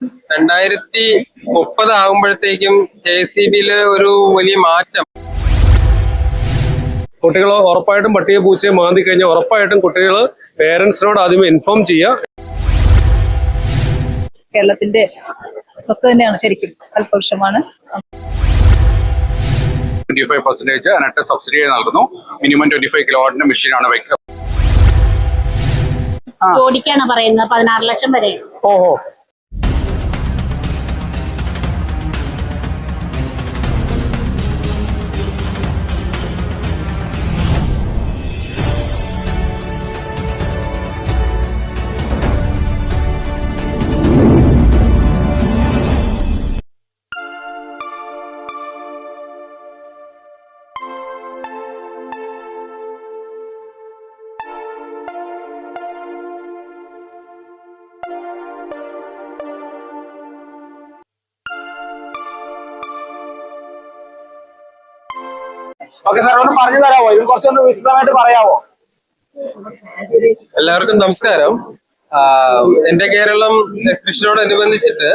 2030 ആകുമ്പോഴത്തേക്കും KCBയിൽ ഒരു വലിയ മാറ്റം. കുട്ടികൾ ഉറപ്പായിട്ടും പട്ടിയെ പൂച്ചയെ മാന്തി കഴിഞ്ഞാൽ ഉറപ്പായിട്ടും കുട്ടികൾ പേരൻസിനോട് ആദ്യമേ ഇൻഫോം ചെയ്യുക. കേരളത്തിന്റെ സ്വത്ത് തന്നെയാണ്, ശരിക്കും കൽപ്പവൃക്ഷമാണ്. 25% അതിനകത്ത് സബ്സിഡി നൽകുന്നു. മിനിമം 25 കിലോവാട്ടിന്റെ മെഷീനാണ് വെക്കുക. ഓടിക്കാണ് പറയുന്നത് 16 ലക്ഷം വരെ. ഓഹോ, ഓക്കെ സാർ, ഒന്ന് പറഞ്ഞു തരാമോ? ഇത് കുറച്ചൊന്ന് വിശദമായിട്ട് പറയാമോ? എല്ലാവർക്കും നമസ്കാരം. എന്റെ കേരളം എക്സിബിഷനോടനുബന്ധിച്ചിട്ട്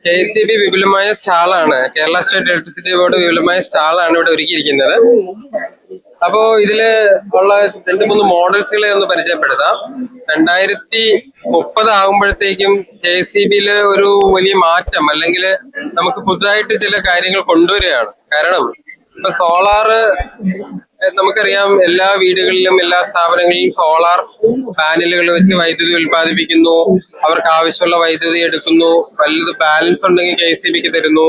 KCB വിപുലമായ സ്റ്റാളാണ്, കേരള സ്റ്റേറ്റ് ഇലക്ട്രിസിറ്റി ബോർഡ് വിപുലമായ സ്റ്റാളാണ് ഇവിടെ ഒരുക്കിയിരിക്കുന്നത്. അപ്പോ ഇതില് ഉള്ള 2-3 മോഡൽസുകളെ ഒന്ന് പരിചയപ്പെടുത്താം. 2030 ആകുമ്പോഴത്തേക്കും KCBയിൽ ഒരു വലിയ മാറ്റം, അല്ലെങ്കിൽ നമുക്ക് പുതുതായിട്ട് ചില കാര്യങ്ങൾ കൊണ്ടുവരികയാണ്. കാരണം ഇപ്പൊ സോളാർ നമുക്കറിയാം, എല്ലാ വീടുകളിലും എല്ലാ സ്ഥാപനങ്ങളിലും സോളാർ പാനലുകൾ വെച്ച് വൈദ്യുതി ഉൽപ്പാദിപ്പിക്കുന്നു. അവർക്ക് ആവശ്യമുള്ള വൈദ്യുതി എടുക്കുന്നു. വലുത് ബാലൻസ് ഉണ്ടെങ്കിൽ KCBക്ക് തരുന്നു.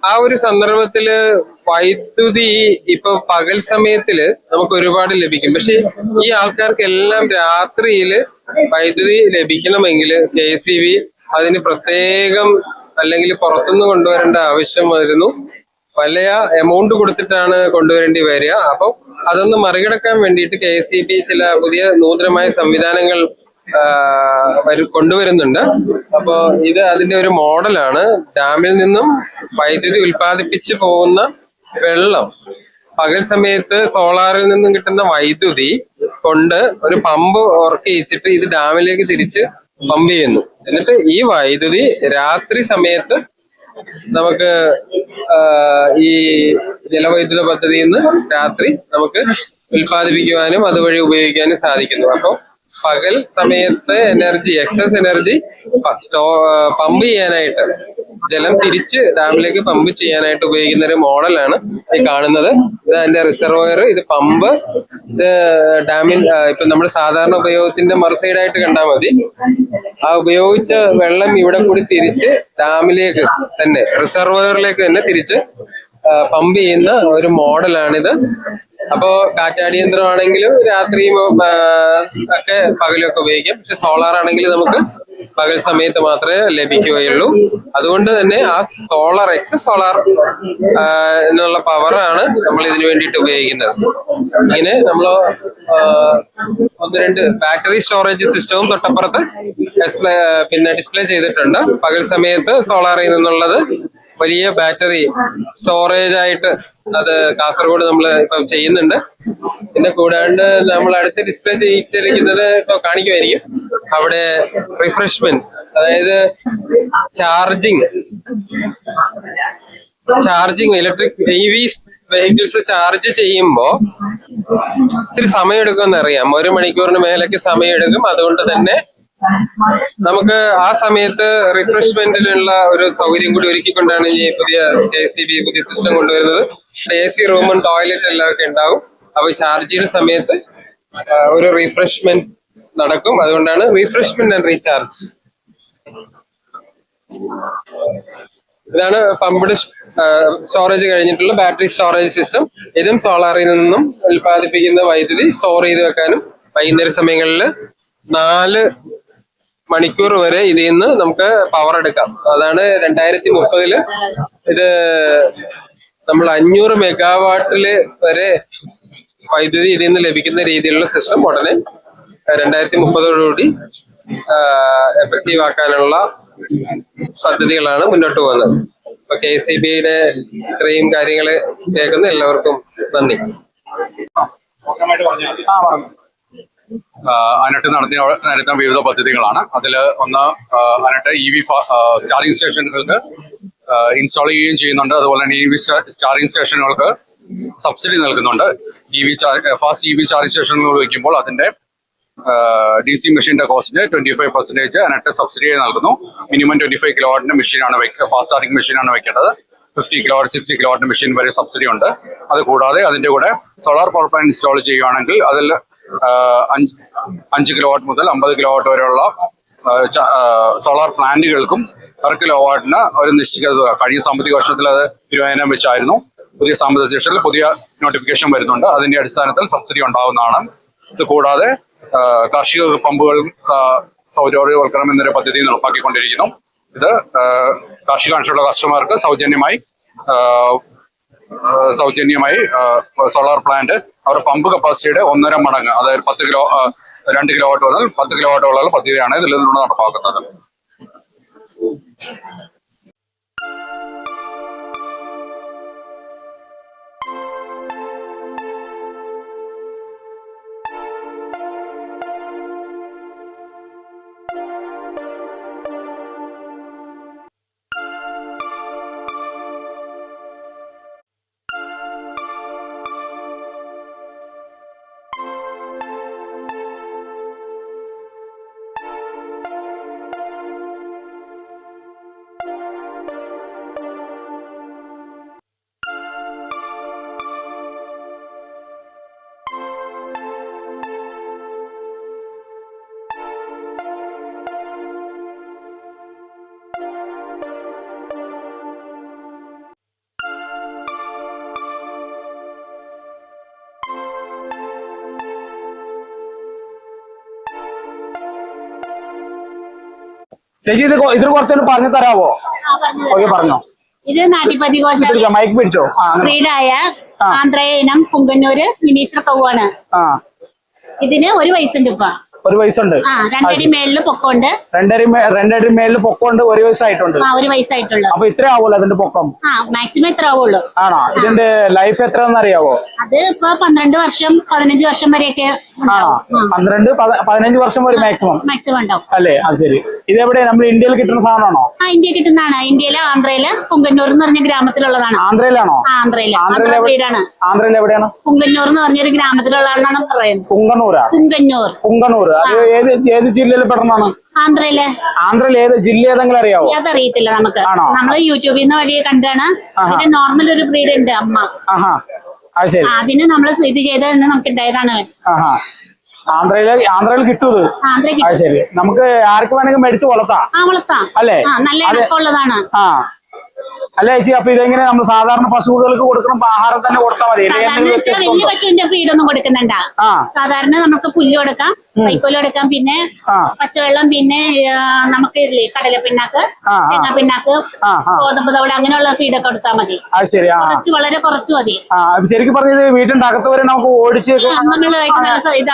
ആ ഒരു സന്ദർഭത്തില് വൈദ്യുതി ഇപ്പൊ പകൽ സമയത്തില് നമുക്ക് ഒരുപാട് ലഭിക്കും. പക്ഷെ ഈ ആൾക്കാർക്കെല്ലാം രാത്രിയില് വൈദ്യുതി ലഭിക്കണമെങ്കിൽ KCB അതിന് പ്രത്യേകം അല്ലെങ്കിൽ പുറത്തുനിന്ന് കൊണ്ടുവരേണ്ട ആവശ്യം വരുന്നു. വലിയ എമൗണ്ട് കൊടുത്തിട്ടാണ് കൊണ്ടുവരേണ്ടി വരിക. അപ്പൊ അതൊന്ന് മറികടക്കാൻ വേണ്ടിയിട്ട് KCB ചില പുതിയ നൂതനമായ സംവിധാനങ്ങൾ കൊണ്ടുവരുന്നുണ്ട്. അപ്പോ ഇത് അതിന്റെ ഒരു മോഡലാണ്. ഡാമിൽ നിന്നും വൈദ്യുതി ഉൽപ്പാദിപ്പിച്ച് പോകുന്ന വെള്ളം പകൽ സമയത്ത് സോളാറിൽ നിന്നും കിട്ടുന്ന വൈദ്യുതി കൊണ്ട് ഒരു പമ്പ് വർക്ക് ചെയ്യിച്ചിട്ട് ഇത് ഡാമിലേക്ക് തിരിച്ച് പമ്പ് ചെയ്യുന്നു. എന്നിട്ട് ഈ വൈദ്യുതി രാത്രി സമയത്ത് നമുക്ക് ഈ ജലവൈദ്യുത പദ്ധതിയിൽ നിന്ന് രാത്രി നമുക്ക് ഉൽപ്പാദിപ്പിക്കുവാനും അതുവഴി ഉപയോഗിക്കാനും സാധിക്കുന്നു. അപ്പോൾ പകൽ സമയത്ത് എനർജി, എക്സസ് എനർജി പമ്പ് ചെയ്യാനായിട്ട്, ജലം തിരിച്ച് ഡാമിലേക്ക് പമ്പ് ചെയ്യാനായിട്ട് ഉപയോഗിക്കുന്ന ഒരു മോഡലാണ് ഈ കാണുന്നത്. ഇത് അതിന്റെ റിസർവോയർ, ഇത് പമ്പ്, ഇത് ഡാമിൽ ഇപ്പൊ നമ്മൾ സാധാരണ ഉപയോഗത്തിന്റെ മറുസൈഡായിട്ട് കണ്ടാൽ മതി. ആ ഉപയോഗിച്ച വെള്ളം ഇവിടെ കൂടി തിരിച്ച് ഡാമിലേക്ക് തന്നെ, റിസർവോയറിലേക്ക് തന്നെ തിരിച്ച് പമ്പ് ചെയ്യുന്ന ഒരു മോഡലാണിത്. അപ്പോ കാറ്റാടിയന്ത്രമാണെങ്കിലും രാത്രിയും ഒക്കെ പകലൊക്കെ ഉപയോഗിക്കാം. പക്ഷെ സോളാർ ആണെങ്കിൽ നമുക്ക് പകൽ സമയത്ത് മാത്രമേ ലഭിക്കുകയുള്ളൂ. അതുകൊണ്ട് തന്നെ ആ സോളാർ, എക്സസ് സോളാർ എന്നുള്ള പവറാണ് നമ്മൾ ഇതിനു വേണ്ടിയിട്ട് ഉപയോഗിക്കുന്നത്. ഇങ്ങനെ നമ്മൾ 1-2 ബാറ്ററി സ്റ്റോറേജ് സിസ്റ്റവും തൊട്ടപ്പുറത്ത് ഡിസ്പ്ലേ ചെയ്തിട്ടുണ്ട്. പകൽ സമയത്ത് സോളാറിൽ നിന്നുള്ളത് വലിയ ബാറ്ററി സ്റ്റോറേജ് ആയിട്ട് അത് കാസർഗോഡ് നമ്മൾ ഇപ്പൊ ചെയ്യുന്നുണ്ട്. പിന്നെ കൂടാണ്ട് നമ്മൾ അടുത്ത് ഡിസ്പ്ലേ ചെയ്യിച്ചിരിക്കുന്നത് ഇപ്പൊ കാണിക്കുമായിരിക്കും. അവിടെ റിഫ്രഷ്മെന്റ്, അതായത് charging electric EV vehicles charge ചെയ്യുമ്പോ ഒത്തിരി സമയം എടുക്കുമെന്ന് അറിയാം. 1 മണിക്കൂറിന് മേലേക്ക് സമയം എടുക്കും. അതുകൊണ്ട് തന്നെ നമുക്ക് ആ സമയത്ത് റിഫ്രഷ്മെന്റിനുള്ള ഒരു സൗകര്യം കൂടി ഒരുക്കിക്കൊണ്ടാണ് ഈ പുതിയ KCB പുതിയ സിസ്റ്റം കൊണ്ടുവരുന്നത്. AC റൂമും ടോയ്ലറ്റ് എല്ലാമൊക്കെ ഉണ്ടാവും. അപ്പൊ ചാർജ് ചെയ്യുന്ന സമയത്ത് ഒരു റിഫ്രഷ്മെന്റ് നടക്കും. അതുകൊണ്ടാണ് റിഫ്രഷ്മെന്റ് ആൻഡ് റീചാർജ്. ഇതാണ് പമ്പ്ഡ് സ്റ്റോറേജ് കഴിഞ്ഞിട്ടുള്ള ബാറ്ററി സ്റ്റോറേജ് സിസ്റ്റം. ഇതും സോളാറിൽ നിന്നും ഉൽപ്പാദിപ്പിക്കുന്ന വൈദ്യുതി സ്റ്റോർ ചെയ്ത് വെക്കാനും വൈകുന്നേര സമയങ്ങളിൽ 4 മണിക്കൂർ വരെ ഇതിൽ നിന്ന് നമുക്ക് പവർ എടുക്കാം. അതാണ് 2030 ഇത് നമ്മൾ 500 മെഗാവാട്ടില് വരെ വൈദ്യുതി ഇതിൽ നിന്ന് ലഭിക്കുന്ന രീതിയിലുള്ള സിസ്റ്റം ഉടനെ 2030 എഫക്റ്റീവ് ആക്കാനുള്ള പദ്ധതികളാണ് മുന്നോട്ട് പോകുന്നത്. അപ്പൊ KCBയുടെ ഇത്രയും കാര്യങ്ങൾ കേൾക്കുന്ന എല്ലാവർക്കും നന്ദി. അനട്ട് നടത്തുന്ന വിവിധ പദ്ധതികളാണ്. അതിൽ ഒന്ന് അനട്ട് EV ചാർജിങ് സ്റ്റേഷനുകൾക്ക് ഇൻസ്റ്റാൾ ചെയ്യുകയും ചെയ്യുന്നുണ്ട്. അതുപോലെ തന്നെ EV ചാർജിങ് സ്റ്റേഷനുകൾക്ക് സബ്സിഡി നൽകുന്നുണ്ട്. ഫാസ്റ്റ് EV ചാർജിങ് സ്റ്റേഷനുകൾ വയ്ക്കുമ്പോൾ അതിന്റെ DC മെഷീന്റെ കോസ്റ്റിന് 25% അനട്ട് സബ്സിഡി നൽകുന്നു. മിനിമം 25 കിലോവാട്ടിന്റെ മെഷീനാണ് ഫാസ്റ്റ് ചാർജിങ് മെഷീനാണ് വെക്കേണ്ടത്. 50 കിലോവാട്ട് 60 കിലോവാട്ട് മെഷീൻ വരെ സബ്സിഡി ഉണ്ട്. അത് കൂടാതെ അതിന്റെ കൂടെ സോളാർ പവർ പ്ലാന്റ് ഇൻസ്റ്റാൾ ചെയ്യുകയാണെങ്കിൽ അതിൽ 5 കിലോവാട്ട് മുതൽ 50 കിലോവാട്ട് വരെയുള്ള സോളാർ പ്ലാന്റുകൾക്കും പെർ കിലോവാട്ടിന് ഒരു നിശ്ചിത തുക കഴിഞ്ഞ സാമ്പത്തിക വർഷത്തിൽ അത് 20,000 വെച്ചായിരുന്നു. പുതിയ സാമ്പത്തിക വർഷത്തിൽ പുതിയ നോട്ടിഫിക്കേഷൻ വരുന്നുണ്ട്. അതിന്റെ അടിസ്ഥാനത്തിൽ സബ്സിഡി ഉണ്ടാവുന്നതാണ്. ഇത് കൂടാതെ കാർഷിക പമ്പുകൾ സൗരോർജ്ജവൽക്കരണം എന്നൊരു പദ്ധതി നടപ്പാക്കിക്കൊണ്ടിരിക്കുന്നു. ഇത് കാർഷിക അംശമുള്ള കർഷകർക്ക് സൗജന്യമായി സോളാർ പ്ലാന്റ് അവരുടെ പമ്പ് കപ്പാസിറ്റിയുടെ 1.5 മടങ്ങ്, അതായത് 2 കിലോവാട്ട് മുതൽ 10 കിലോവാട്ടോളം പദ്ധതിയാണ് ഇതിൽ നിന്നുകൊണ്ട് നടപ്പാക്കുന്നത്. ചേച്ചി ഇതിന് കുറച്ചൊന്ന് പറഞ്ഞു തരാവോ? ഓക്കെ, പറഞ്ഞോ. ഇത് നാട്ടിപ്പതി കോശ മൈക്ക് പിടിച്ചോ. ബ്രീഡായ ആന്ധ്ര ഇനം പുങ്കന്നൂര് മിനിച്ചർ കൗവാണ്. ഇതിന് 1 വയസ്സുണ്ട് ഇപ്പൊ. 1 വയസ്സുണ്ട്. 2 അടി മേളില് പൊക്കമുണ്ട്. 2 അടി മേളില് പൊക്കമുണ്ട്. 1 വയസ്സായിട്ടുണ്ട്. 1 വയസ്സായിട്ടുള്ളൂ. അപ്പൊ ഇത്ര ആവുമല്ലോ അതിന്റെ പൊക്കം? മാക്സിമം ഇത്ര ആവുള്ളൂ. ആണോ? ഇതിന്റെ ലൈഫ് എത്രയെന്ന് അറിയാവോ? അത് ഇപ്പൊ 12 വർഷം 15 വർഷം വരെയൊക്കെ. ആണോ? 12-15 വർഷം വരെ മാക്സിമം ഉണ്ടാവും അല്ലേ? അത് ശരി. ഇതെവിടെ നമ്മൾ ഇന്ത്യയിൽ കിട്ടുന്ന സാധനമാണോ? ഇന്ത്യ കിട്ടുന്നതാണ്. ഇന്ത്യയിലെ ആന്ധ്രയില് പുങ്കന്നൂർ എന്ന് പറഞ്ഞ ഗ്രാമത്തിലുള്ളതാണ്. ആന്ധ്രയിലാണോ? ആന്ധ്രയില് വീടാണ്. ആന്ധ്രയിൽ എവിടെയാണ്? പുങ്കന്നൂർ എന്ന് പറഞ്ഞൊരു ഗ്രാമത്തിലുള്ളതാണെന്നാണ് പറയുന്നത്. പുങ്കന്നൂർ അത് ഏത് ജില്ലയിൽ പെടുന്നതാണ്? ആന്ധ്രയിൽ ഏത് ജില്ല ഏതെങ്കിലും അറിയാവോ? അതറിയത്തില്ല നമുക്ക്. നമ്മള് യൂട്യൂബിൽ നിന്ന് വഴി കണ്ടാണ്. ഇതിന്റെ നോർമൽ ഒരു ബ്രീഡ് ഉണ്ട് അമ്മ. അതിന് നമ്മള് ഇത് ചെയ്ത് നമുക്ക് ഉണ്ടായതാണ്. ആന്ധ്രയിൽ കിട്ടൂത്. ശരി. നമുക്ക് ആർക്ക് വേണമെങ്കിൽ മേടിച്ച് വളർത്താം അല്ലേ? നല്ല ഇണക്കമുള്ളതാണ്. അല്ല ചേച്ചി, അപ്പൊ ഇതെങ്ങനെ നമ്മൾ സാധാരണ പശുക്കൾക്ക് കൊടുക്കണം ആഹാരം തന്നെ കൊടുത്താൽ മതി? വലിയ പശുവിന്റെ ഫീഡൊന്നും കൊടുക്കുന്നുണ്ട. സാധാരണ നമുക്ക് പുല്ല് കൊടുക്കാം, വൈക്കോല് കൊടുക്കാം, പിന്നെ പച്ചവെള്ളം, പിന്നെ നമുക്ക് ഇതില്ലേ കടലപ്പിണ്ണാക്ക്, തേങ്ങാപ്പിണ്ണാക്ക്, ഗോതമ്പ് തവിട് അങ്ങനെയുള്ള ഫീഡൊക്കെ കൊടുത്താൽ മതി. വളരെ കുറച്ച് മതി. ശരിക്കും പറഞ്ഞത് വീട്ടിന്റെ അകത്ത് വരെ നമുക്ക് ഓടിച്ച്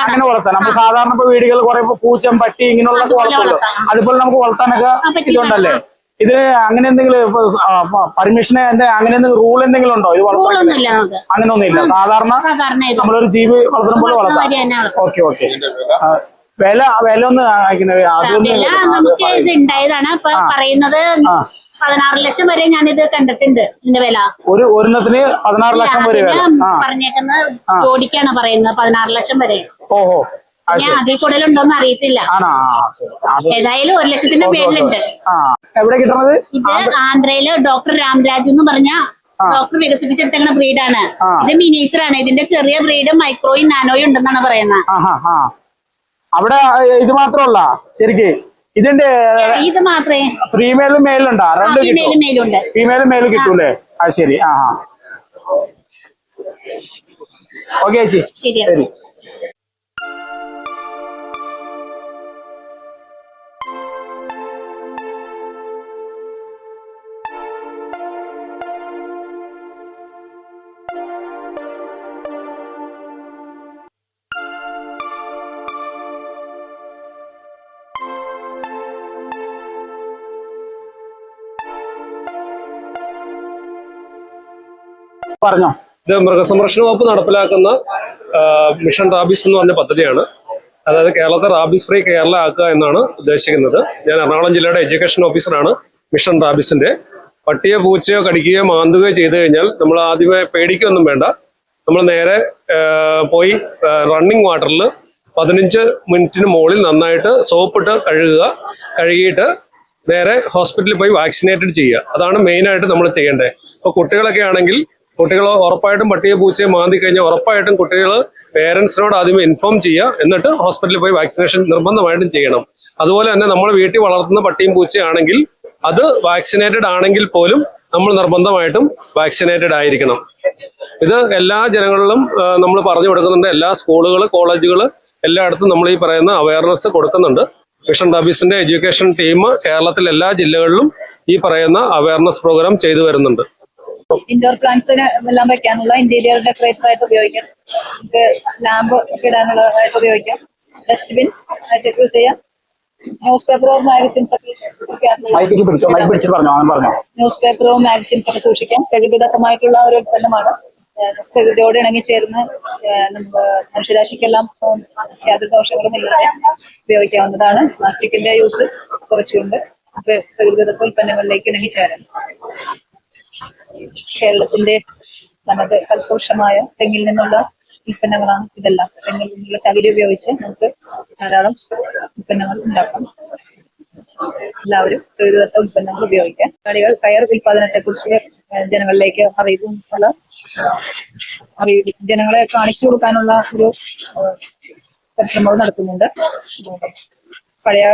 അങ്ങനെ വളർത്താം. നമ്മൾ സാധാരണ ഇപ്പൊ വീടുകളിൽ കുറെ പൂച്ചം പട്ടി ഇങ്ങനെയുള്ള വളർത്തുമല്ലോ, അതുപോലെ നമുക്ക് വളർത്താനൊക്കെ ഇതുണ്ടല്ലേ? ഇതിന് അങ്ങനെ എന്തെങ്കിലും പെർമിഷന് അങ്ങനെ എന്തെങ്കിലും റൂൾ എന്തെങ്കിലും ഉണ്ടോ? ഇത് അങ്ങനെയൊന്നുമില്ല. സാധാരണ നമ്മളൊരു ജീവി വളർത്തുന്ന പോലെ വളർത്താം. ഓക്കെ. വില ഒന്ന് നമുക്ക് ഇത് ഉണ്ടായതാണ് ഇപ്പൊ പറയുന്നത്. 16 ലക്ഷം വരെ ഞാനിത് കണ്ടിട്ടുണ്ട്. ഇതിന്റെ വില ഒരെണ്ണത്തിന് 16 ലക്ഷം വരെ പറഞ്ഞേക്കുന്നത്. ജോഡിക്കാണ് പറയുന്നത് 16 ലക്ഷം വരെ. ഓഹോ. അതിൽ കൂടുതലുണ്ടോന്ന് അറിയത്തില്ല. ഏതായാലും 1 ലക്ഷത്തിന്റെ മേളിലുണ്ട്. എവിടെ കിട്ടുന്നത്? ഇത് ആന്ധ്രയില് ഡോക്ടർ രാംരാജ് എന്ന് പറഞ്ഞ ഡോക്ടർ വികസിപ്പിച്ചെടുത്തേക്കുന്ന ബ്രീഡാണ്. ഇത് മിനിയേച്ചറാണ്. ഇതിന്റെ ചെറിയ ബ്രീഡ് മൈക്രോയും നാനോയും ഉണ്ടെന്നാണ് പറയുന്നത്. അവിടെ ഇത് മാത്രമല്ല ശരിക്ക് ഇതിന്റെ ഇത് മാത്രമേ ഫീമെയിലും മെയിലുണ്ടാ? ഫീമെയിലും മെയിലും കിട്ടൂലേ? അത് ശരി. ഓക്കെ ചേച്ചി, ശരി. പറഞ്ഞോ. ഇത് മൃഗസംരക്ഷണ വകുപ്പ് നടപ്പിലാക്കുന്ന മിഷൻ റാബീസ് എന്ന് പറഞ്ഞ പദ്ധതിയാണ്. അതായത് കേരളത്തെ റാബിസ് ഫ്രീ കേരള ആക്കുക എന്നാണ് ഉദ്ദേശിക്കുന്നത്. ഞാൻ എറണാകുളം ജില്ലയുടെ എഡ്യൂക്കേഷൻ ഓഫീസറാണ് മിഷൻ റാബിസിന്റെ. പട്ടിയോ പൂച്ചയോ കടിക്കുകയോ മാന്തുകയോ ചെയ്തു കഴിഞ്ഞാൽ നമ്മൾ ആദ്യമേ പേടിക്കൊന്നും വേണ്ട. നമ്മൾ നേരെ പോയി റണ്ണിങ് വാട്ടറിൽ 15 മിനിറ്റിന് മുകളിൽ നന്നായിട്ട് സോപ്പിട്ട് കഴുകിയിട്ട് നേരെ ഹോസ്പിറ്റലിൽ പോയി വാക്സിനേറ്റഡ് ചെയ്യുക. അതാണ് മെയിനായിട്ട് നമ്മൾ ചെയ്യേണ്ടത്. ഇപ്പോൾ കുട്ടികളൊക്കെ ആണെങ്കിൽ കുട്ടികൾ ഉറപ്പായിട്ടും പട്ടിയെ പൂച്ചയെ മാന്തി കഴിഞ്ഞാൽ ഉറപ്പായിട്ടും കുട്ടികൾ പേരൻസിനോട് ആദ്യമേ ഇൻഫോം ചെയ്യുക. എന്നിട്ട് ഹോസ്പിറ്റലിൽ പോയി വാക്സിനേഷൻ നിർബന്ധമായിട്ടും ചെയ്യണം. അതുപോലെ തന്നെ നമ്മൾ വീട്ടിൽ വളർത്തുന്ന പട്ടിയും പൂച്ചയാണെങ്കിൽ അത് വാക്സിനേറ്റഡ് ആണെങ്കിൽ പോലും നമ്മൾ നിർബന്ധമായിട്ടും വാക്സിനേറ്റഡ് ആയിരിക്കണം. ഇത് എല്ലാ ജനങ്ങളിലും നമ്മൾ പറഞ്ഞു കൊടുക്കുന്നുണ്ട്. എല്ലാ സ്കൂളുകൾ, കോളേജുകൾ എല്ലായിടത്തും നമ്മൾ ഈ പറയുന്ന അവയർനെസ് കൊടുക്കുന്നുണ്ട്. മിഷൻ റാബീസിന്റെ എഡ്യൂക്കേഷൻ ടീം കേരളത്തിലെ എല്ലാ ജില്ലകളിലും ഈ പറയുന്ന അവയർനെസ് പ്രോഗ്രാം ചെയ്തു വരുന്നുണ്ട്. ഇൻഡോർ പ്ലാന്റ്സിന് എല്ലാം വെക്കാനുള്ള ഇന്റീരിയർ ഡെക്കറേറ്റർ ആയിട്ട് ഉപയോഗിക്കാം. നമുക്ക് ലാമ്പ് ഒക്കെ ഇടാനുള്ളതായിട്ട് ഉപയോഗിക്കാം. ഡസ്റ്റ്ബിൻ ആയിട്ട് യൂസ് ചെയ്യാം. ന്യൂസ് പേപ്പറോ മാഗസിൻസ് ഒക്കെ ന്യൂസ് പേപ്പറോ മാഗസിൻസ് ഒക്കെ സൂക്ഷിക്കാം. പ്രകൃതിദത്തമായിട്ടുള്ള ഒരു ഉൽപ്പന്നമാണ്. പ്രകൃതിയോട് ഇണങ്ങി ചേർന്ന് മനുഷ്യരാശിക്കെല്ലാം യാതൊരു ദോഷങ്ങളും ഇല്ലാതെ ഉപയോഗിക്കാവുന്നതാണ്. പ്ലാസ്റ്റിക്കിന്റെ യൂസ് കുറച്ചുകൊണ്ട് പ്രകൃതിദത്ത ഉൽപ്പന്നങ്ങളിലേക്ക് ഇണങ്ങി ചേരാൻ. കേരളത്തിന്റെ തനത് കൽപവൃക്ഷമായ തെങ്ങിൽ നിന്നുള്ള ഉൽപ്പന്നങ്ങളാണ് ഇതെല്ലാം. തെങ്ങിൽ നിന്നുള്ള ചകിരി ഉപയോഗിച്ച് നമുക്ക് ധാരാളം ഉൽപ്പന്നങ്ങൾ ഉണ്ടാക്കാം. എല്ലാവരും പ്രകൃതിദത്ത ഉൽപ്പന്നങ്ങൾ ഉപയോഗിക്കാം. കളികൾ കയർ ഉൽപാദനത്തെ കുറിച്ച് ജനങ്ങളിലേക്ക് ജനങ്ങളെ കാണിച്ചു കൊടുക്കാനുള്ള ഒരു പരിശ്രമവും നടത്തുന്നുണ്ട്. പഴയ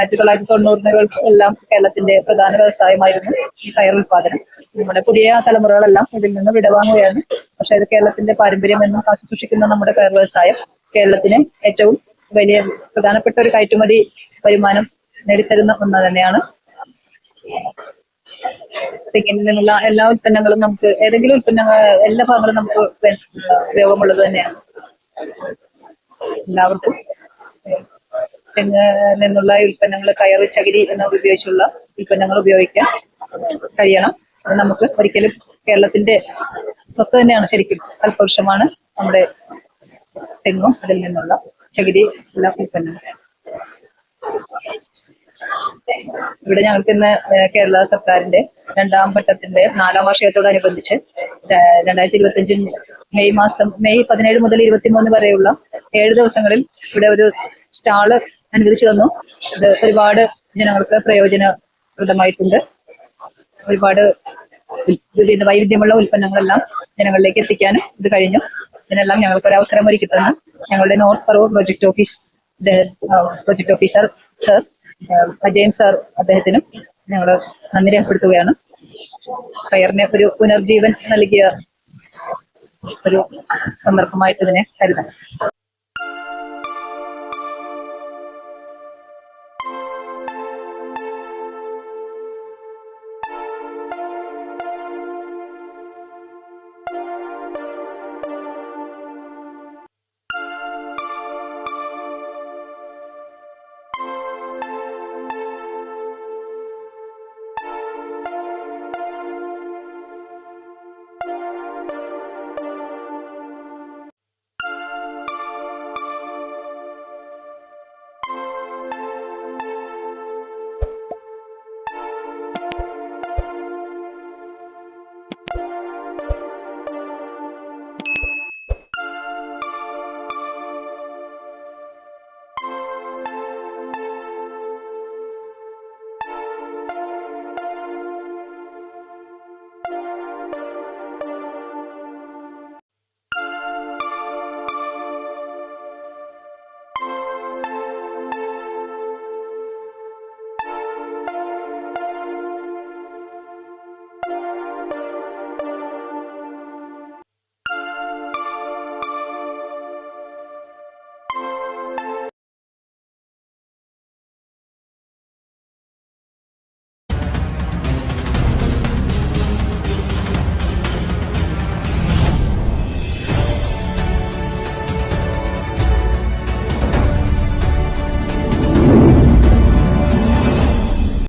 1990-കൾ എല്ലാം കേരളത്തിന്റെ പ്രധാന വ്യവസായമായിരുന്നു ഈ കയർ ഉൽപാദനം. നമ്മുടെ പുതിയ തലമുറകളെല്ലാം ഇതിൽ നിന്ന് വിടവാങ്ങുകയാണ്. പക്ഷെ ഇത് കേരളത്തിന്റെ പാരമ്പര്യം എന്നും കാത്തു സൂക്ഷിക്കുന്ന നമ്മുടെ കയർ വ്യവസായം കേരളത്തിന് ഏറ്റവും വലിയ പ്രധാനപ്പെട്ട ഒരു കയറ്റുമതി വരുമാനം നേടിത്തരുന്ന ഒന്ന് തന്നെയാണ്. തെങ്ങിൽ നിന്നുള്ള എല്ലാ ഉൽപ്പന്നങ്ങളും നമുക്ക് ഏതെങ്കിലും ഉൽപ്പന്നങ്ങൾ എല്ലാ ഭാഗങ്ങളും നമുക്ക് ഉപയോഗമുള്ളത് തന്നെയാണ്. എല്ലാവർക്കും തെങ്ങ് നിന്നുള്ള ഉൽപ്പന്നങ്ങൾ, കയറ്, ചകിരി എന്നിവ ഉപയോഗിച്ചുള്ള ഉൽപ്പന്നങ്ങൾ ഉപയോഗിക്കാൻ കഴിയണം. അത് നമുക്ക് ഒരിക്കലും കേരളത്തിന്റെ സ്വത്ത് തന്നെയാണ്. ശരിക്കും കൽപവൃക്ഷമാണ് നമ്മുടെ തെങ്ങും അതിൽ നിന്നുള്ള ചകിരി എല്ലാ ഉൽപ്പന്നങ്ങളും. ഇവിടെ ഞങ്ങൾക്ക് ഇന്ന് കേരള സർക്കാരിന്റെ 2ാം ഘട്ടത്തിന്റെ 4ാം വാർഷികത്തോടനുബന്ധിച്ച് 2025 മെയ് 17 മുതൽ 23 വരെയുള്ള 7 ദിവസങ്ങളിൽ ഇവിടെ ഒരു സ്റ്റാള് അനുവദിച്ചു തന്നു. ഇത് ഒരുപാട് ജനങ്ങൾക്ക് പ്രയോജനപ്രദമായിട്ടുണ്ട്. ഒരുപാട് വൈവിധ്യമുള്ള ഉൽപ്പന്നങ്ങളെല്ലാം ജനങ്ങളിലേക്ക് എത്തിക്കാനും ഇത് കഴിഞ്ഞു. ഇതിനെല്ലാം ഞങ്ങൾക്ക് ഒരു അവസരം ഒരുക്കി തന്നു ഞങ്ങളുടെ north Paravur project officer sir Ajayan sir, അദ്ദേഹത്തിനും ഞങ്ങൾ നന്ദി രേഖപ്പെടുത്തുകയാണ്. കയറിന് ഒരു പുനർജീവൻ നൽകിയ ഒരു സന്ദർഭമായിട്ട് ഇതിനെ കരുതാം.